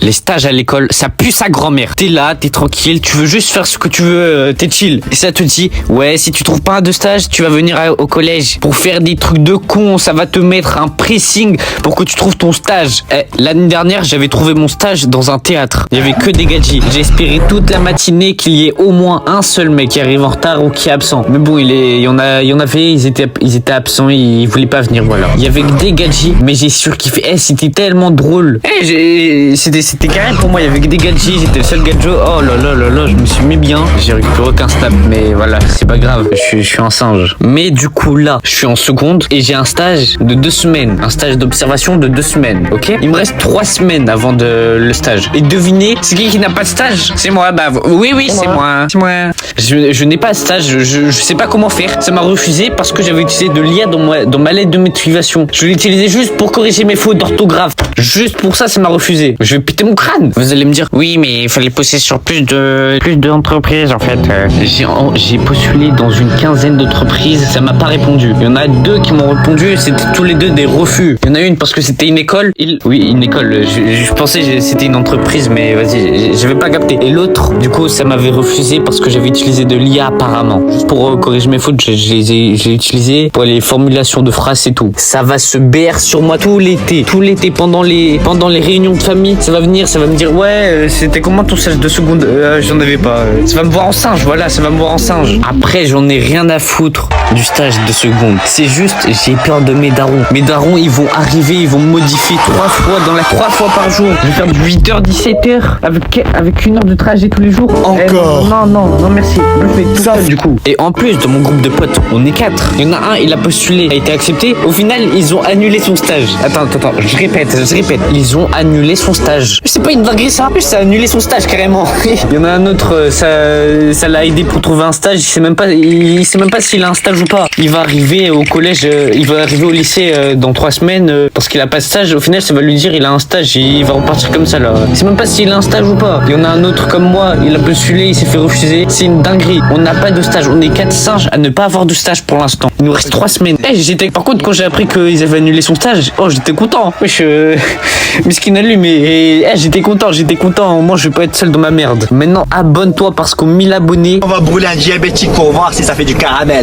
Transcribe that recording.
Les stages à l'école, ça pue sa grand-mère. T'es là, t'es tranquille, tu veux juste faire ce que tu veux, t'es chill. Et ça te dit, ouais, si tu trouves pas de stage, tu vas venir au collège pour faire des trucs de con. Ça va te mettre un pressing pour que tu trouves ton stage. L'année dernière, j'avais trouvé mon stage dans un théâtre. Il y avait que des gadgets. J'ai espéré toute la matinée qu'il y ait au moins un seul mec qui arrive en retard ou qui est absent. Mais bon, il y en avait, ils étaient absents, ils voulaient pas venir, voilà. Il y avait que des gadgets, mais j'ai surkiffé. C'était tellement drôle. C'était carré pour moi, il y avait que des gadgets, j'étais le seul gadget. Oh là là là là, je me suis mis bien. J'ai récupéré aucun snap, mais voilà, c'est pas grave, je suis un singe. Mais du coup là, je suis en seconde et j'ai un stage de 2 semaines. Un stage d'observation de 2 semaines, ok? Il me reste 3 semaines avant le stage. Et devinez, c'est qui n'a pas de stage? C'est moi, bah oui, c'est moi. C'est moi. Je n'ai pas de stage, je sais pas comment faire. Ça m'a refusé parce que j'avais utilisé de l'IA dans ma lettre de motivation. Je l'ai utilisé juste pour corriger mes fautes d'orthographe. Juste pour ça m'a refusé. Je vais péter mon crâne. Vous allez me dire, oui, mais il fallait poster sur plus d'entreprises, en fait. J'ai postulé dans une quinzaine d'entreprises, ça m'a pas répondu. Il y en a 2 qui m'ont répondu, c'était tous les 2 des refus. Il y en a une parce que c'était une école. Oui, une école. Je pensais que c'était une entreprise, mais vas-y, j'avais pas capté. Et l'autre, du coup, ça m'avait refusé parce que j'avais utilisé de l'IA apparemment. Juste pour corriger mes fautes, j'ai utilisé pour les formulations de phrases et tout. Ça va se BR sur moi tout l'été. Tout l'été, pendant les réunions de famille, ça va venir, ça va me dire, ouais, c'était comment ton stage de seconde? J'en avais pas. Ça va me voir en singe, voilà, ça va me voir en singe. Après, j'en ai rien à foutre du stage de seconde. C'est juste, j'ai peur de mes darons. Mes darons, ils vont arriver, ils vont me modifier 3 fois par jour. Je vais faire du 8h, 17h avec 1 heure de trajet tous les jours. Encore. Non, merci. Je fais tout ça du coup. Et en plus, dans mon groupe de potes, on est 4. Il y en a un, il a postulé, a été accepté. Au final, ils ont annulé son stage. Attends, je répète. Ils ont annulé son stage. C'est pas une dinguerie ça. En plus, ça a annulé son stage carrément. Il y en a un autre, ça l'a aidé pour trouver un stage. Il sait même pas s'il a un stage ou pas. Il va arriver au collège, il va arriver au lycée dans 3 semaines parce qu'il a pas de stage. Au final, ça va lui dire il a un stage et il va repartir comme ça là. Il sait même pas s'il a un stage ou pas. Il y en a un autre comme moi, il a postulé, il s'est fait refuser. C'est une dinguerie. On n'a pas de stage. On est 4 singes à ne pas avoir de stage pour l'instant. Il nous reste 3 semaines. Par contre, quand j'ai appris qu'ils avaient annulé son stage, j'étais content. Miskin à lui, mais j'étais content. Moi, je vais pas être seul dans ma merde. Maintenant, abonne-toi parce qu'aux 1000 abonnés, On va brûler un diabétique pour voir si ça fait du caramel.